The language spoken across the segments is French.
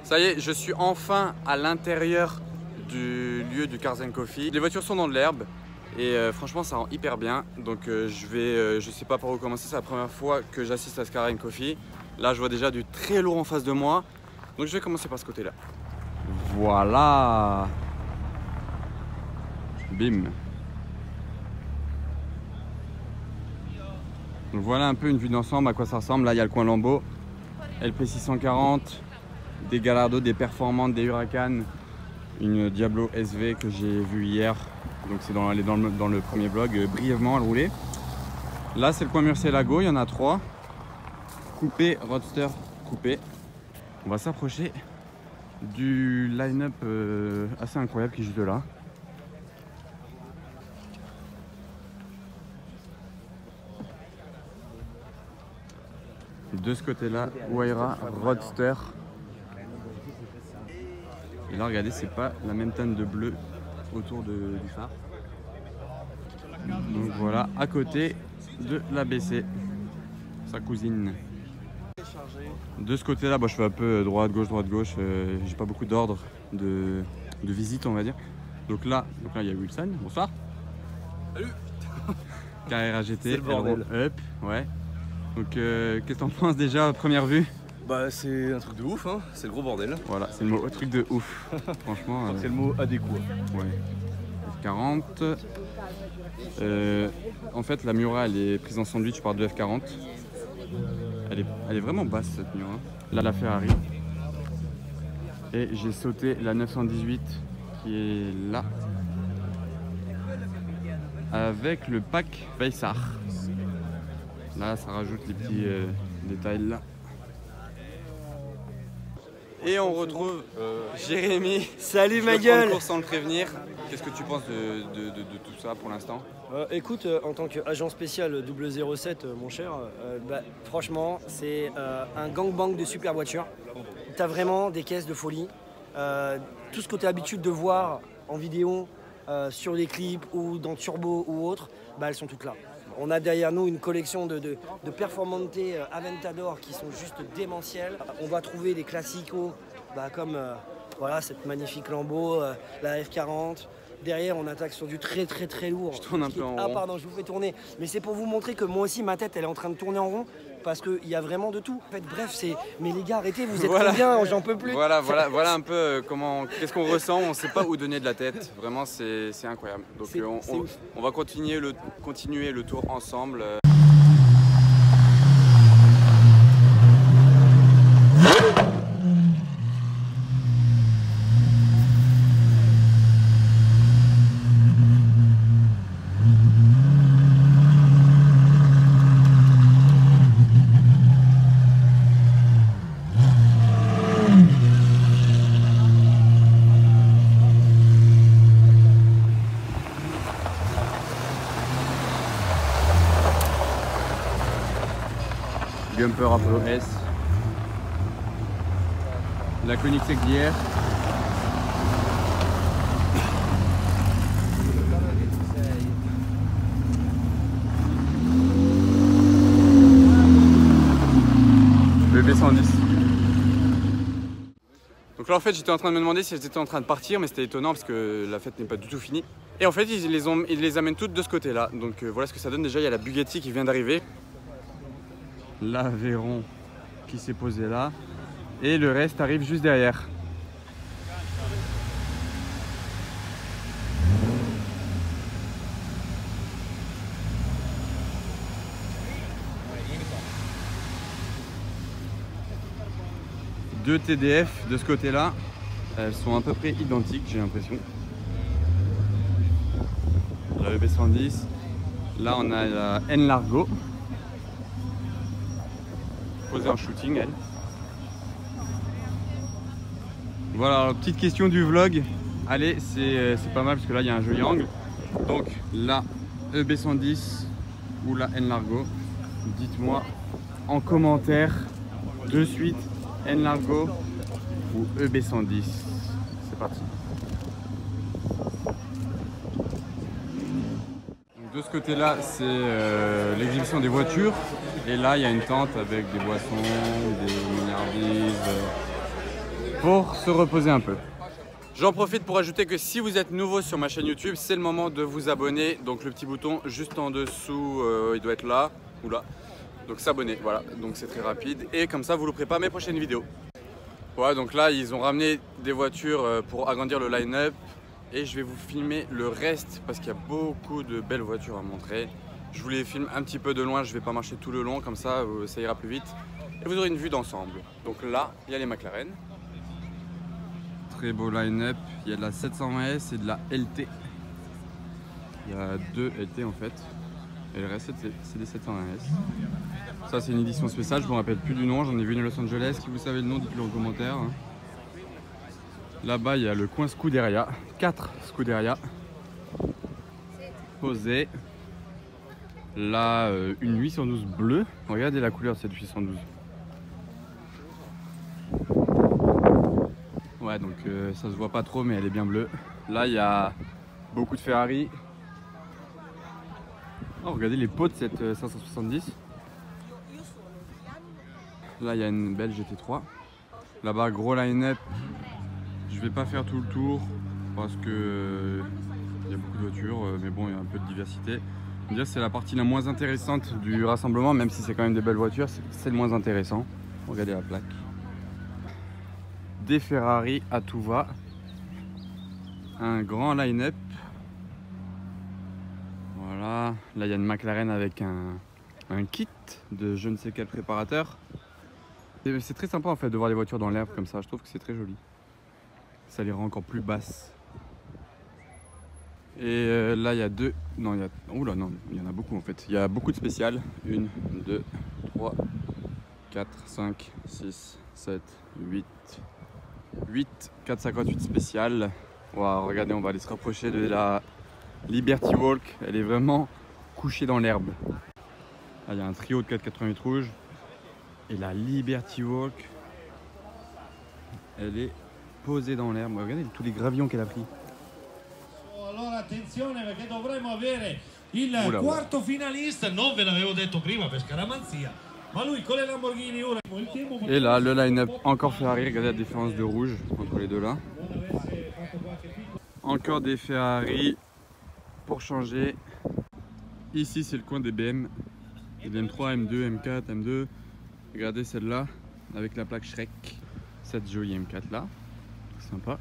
Ça y est, je suis enfin à l'intérieur du lieu du Cars & Coffee. Les voitures sont dans de l'herbe et franchement ça rend hyper bien. Donc je sais pas par où commencer, c'est la première fois que j'assiste à ce Cars & Coffee. Là je vois déjà du très lourd en face de moi. Donc je vais commencer par ce côté là. Voilà. Bim. Donc voilà un peu une vue d'ensemble à quoi ça ressemble. Là il y a le coin Lambeau, LP640, des Gallardo, des Performantes, des Huracan, une Diablo SV que j'ai vue hier. Donc c'est dans le premier vlog, brièvement elle roulait. Là c'est le coin Murcielago, il y en a 3. Coupé, roadster, coupé. On va s'approcher du line-up assez incroyable qui est juste là. De ce côté-là, Huayra Roadster. Et là, regardez, c'est pas la même teinte de bleu autour du phare. Donc voilà, à côté de l'ABC, sa cousine. De ce côté-là, je fais un peu droite, gauche. J'ai pas beaucoup d'ordre de visite, on va dire. Donc là, il y a Wilson. Bonsoir. Salut. Carrera GT, c'est le bordel. Up, ouais. Donc qu'est-ce que t'en penses déjà à première vue? Bah c'est un truc de ouf, hein. C'est le gros bordel. Voilà, c'est le mot truc de ouf. Franchement. C'est le mot adéquat. Ouais. F40. En fait la Miura elle est prise en sandwich par de F40. Elle est vraiment basse cette Miura. Là la Ferrari. Et j'ai sauté la 918 qui est là. Avec le pack Veissar. Là, ça rajoute les petits détails là. Et on retrouve Jérémy. Salut ma gueule. Course sans le prévenir. Qu'est-ce que tu penses de tout ça pour l'instant? Écoute, en tant qu'agent spécial 007, mon cher, franchement, c'est un gangbang de super voitures. T'as vraiment des caisses de folie. Tout ce que tu as l'habitude de voir en vidéo, sur les clips ou dans Turbo ou autre, elles sont toutes là. On a derrière nous une collection de Performante Aventador qui sont juste démentielles. On va trouver des classicos comme voilà, cette magnifique Lambo, la F40. Derrière, on attaque sur du très lourd. Je tourne un peu en rond. Ah pardon, je vous fais tourner. Mais c'est pour vous montrer que moi aussi, ma tête, elle est en train de tourner en rond. Parce qu'il y a vraiment de tout. En fait, bref, c'est... Mais les gars, arrêtez, vous êtes combien? J'en peux plus. Voilà un peu qu'est-ce qu'on ressent. On ne sait pas où donner de la tête. Vraiment, c'est incroyable. Donc on va continuer le tour ensemble. Jumper Apollo S, la Koenigsegg d'hier, le B110. Donc là en fait j'étais en train de me demander si j'étais en train de partir, mais c'était étonnant parce que la fête n'est pas du tout finie. Et en fait ils les amènent toutes de ce côté là, donc voilà ce que ça donne. Déjà il y a la Bugatti qui vient d'arriver. L'Aveyron qui s'est posé là et le reste arrive juste derrière. Deux TDF de ce côté là, elles sont à peu près identiques, j'ai l'impression. La EB110, là on a la N-Largo posée en shooting, elle. Voilà, alors, petite question du vlog. Allez, c'est pas mal parce que là il y a un joli angle. Donc la EB110 ou la N-Largo, dites-moi en commentaire de suite, N-Largo ou EB110. C'est parti. Donc, de ce côté-là, c'est l'exhibition des voitures. Et là, il y a une tente avec des boissons, des milliardises, pour se reposer un peu. J'en profite pour ajouter que si vous êtes nouveau sur ma chaîne YouTube, c'est le moment de vous abonner. Donc le petit bouton juste en dessous, il doit être là ou là. Donc s'abonner, voilà. Donc c'est très rapide. Et comme ça, vous ne louperez pas mes prochaines vidéos. Ouais, donc là, ils ont ramené des voitures pour agrandir le line-up. Et je vais vous filmer le reste parce qu'il y a beaucoup de belles voitures à montrer. Je vous les filme un petit peu de loin, je ne vais pas marcher tout le long, comme ça ira plus vite. Et vous aurez une vue d'ensemble. Donc là, il y a les McLaren. Très beau line-up, il y a de la 720S et de la LT. Il y a 2 LT en fait. Et le reste c'est des 720S. Ça c'est une édition spéciale, je ne me rappelle plus du nom, j'en ai vu une à Los Angeles. Si vous savez le nom, dites-le en commentaire. Là-bas, il y a le coin Scuderia, 4 Scuderia posés. Là, une 812 bleue. Regardez la couleur de cette 812. Ouais, donc ça se voit pas trop, mais elle est bien bleue. Là, il y a beaucoup de Ferrari. Oh, regardez les pots de cette 570. Là, il y a une belle GT3. Là-bas, gros line-up. Je vais pas faire tout le tour parce que il y a beaucoup de voitures, mais bon, il y a un peu de diversité. C'est la partie la moins intéressante du rassemblement, même si c'est quand même des belles voitures, c'est le moins intéressant. Regardez la plaque. Des Ferrari à tout va. Un grand line-up. Voilà. Là, il y a une McLaren avec un kit de je ne sais quel préparateur. C'est très sympa en fait de voir les voitures dans l'herbe comme ça. Je trouve que c'est très joli. Ça les rend encore plus basses. Et là, il y a deux. Non, il y a. Oula, non, il y en a beaucoup en fait. Il y a beaucoup de spéciales. 1, 2, 3, 4, 5, 6, 7, 8. 458 spéciales. Wow, regardez, on va aller se rapprocher de la Liberty Walk. Elle est vraiment couchée dans l'herbe. Là, il y a un trio de 488 rouges. Et la Liberty Walk, elle est posée dans l'herbe. Regardez tous les gravillons qu'elle a pris. Allora attenzione perché dovremmo avere il quarto finalista, non ve l'avevo detto prima per scaramanzia, ma lui con le Lamborghini ora il tempo. Et là, le line-up encore Ferrari, regardez la différence de rouge entre les deux là. Encore des Ferrari pour changer. Ici, c'est le coin des BM. Des M3, M2, M4, M2. Regardez celle-là avec la plaque Shrek. Cette jolie M4 là. Sympa.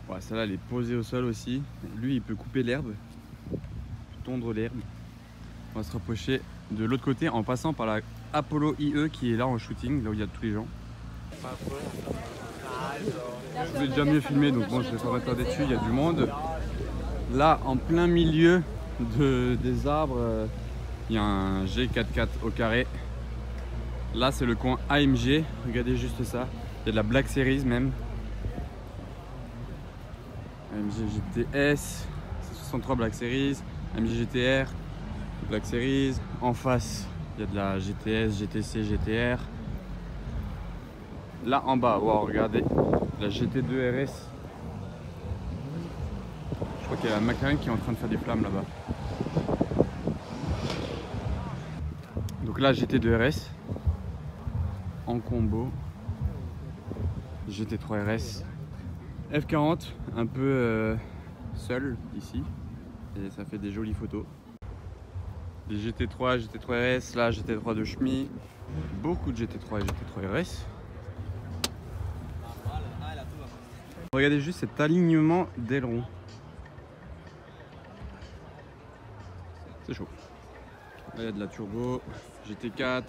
Ouais, celle-là, elle est posée au sol aussi. Lui, il peut couper l'herbe, tondre l'herbe. On va se rapprocher de l'autre côté en passant par la Apollo IE qui est là en shooting, là où il y a tous les gens. Je vous ai déjà mieux filmé, donc bon, je vais pas m'attarder dessus, il y a du monde. Là, en plein milieu des arbres, il y a un G44 au carré. Là, c'est le coin AMG, regardez juste ça. Il y a de la Black Series même. AMG GTS, 63 Black Series, AMG GTR, Black Series. En face, il y a de la GTS, GTC, GTR. Là en bas, wow, regardez, la GT2 RS. Je crois qu'il y a la McLaren qui est en train de faire des flammes là-bas. Donc là, GT2 RS en combo. GT3 RS. F40, un peu seul ici, et ça fait des jolies photos. Des GT3, GT3 RS, là GT3 de Schmi, beaucoup de GT3 et GT3 RS. Regardez juste cet alignement d'ailerons. C'est chaud. Là il y a de la turbo, GT4.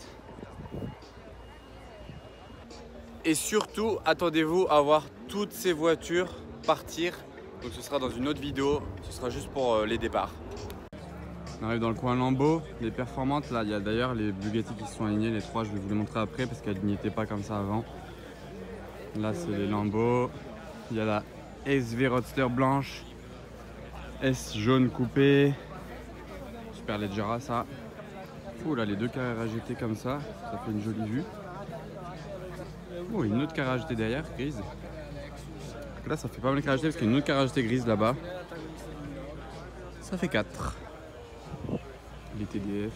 Et surtout, attendez-vous à voir toutes ces voitures partir. Donc ce sera dans une autre vidéo, ce sera juste pour les départs. On arrive dans le coin Lambo, les performantes. Là, il y a d'ailleurs les Bugatti qui se sont alignés, les trois, je vais vous les montrer après parce qu'elles n'y étaient pas comme ça avant. Là, c'est les Lambo. Il y a la SV Roadster blanche, S jaune coupé, Super Leggera ça. Oh là, les deux carrés AGT comme ça fait une jolie vue. Oh, une autre carré AGT derrière, grise. Là, ça fait pas mal de carré AGT parce qu'il y a une autre carré AGT grise là-bas. Ça fait 4. les TDF.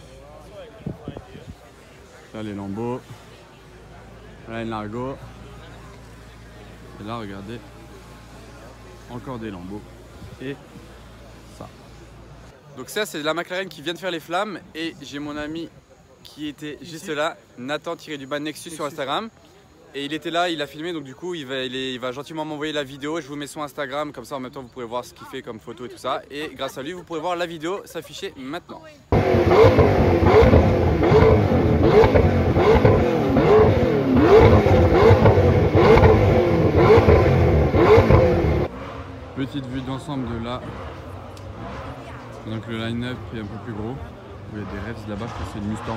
Là les lambeaux. Là une Largo. Et là regardez. Encore des lambeaux. Et ça. Donc ça c'est la McLaren qui vient de faire les flammes. Et j'ai mon ami qui était juste là, Nathan _Nexus sur Instagram. Et il était là, il a filmé, donc du coup il va gentiment m'envoyer la vidéo. Je vous mets son Instagram, comme ça en même temps vous pourrez voir ce qu'il fait comme photo et tout ça. Et grâce à lui vous pourrez voir la vidéo s'afficher maintenant. Petite vue d'ensemble de là. Donc le line-up est un peu plus gros. Il y a des Revs là-bas, je pense que c'est une Mustang.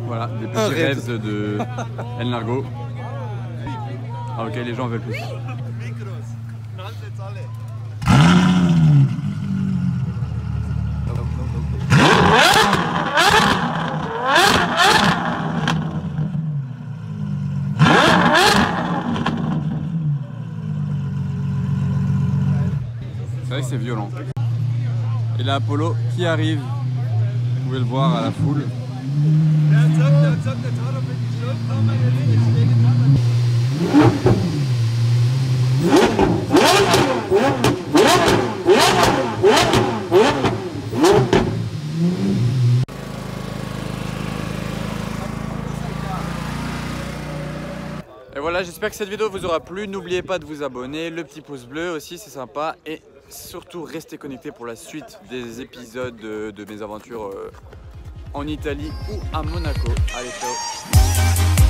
Voilà, des petits Revs de El Largo. Ah ok, les gens veulent plus. C'est vrai que c'est violent. Et là Apollo qui arrive, vous pouvez le voir à la foule. Et voilà, j'espère que cette vidéo vous aura plu. N'oubliez pas de vous abonner, le petit pouce bleu aussi, c'est sympa. Et surtout, restez connectés pour la suite des épisodes de mes aventures en Italie ou à Monaco. Allez, ciao!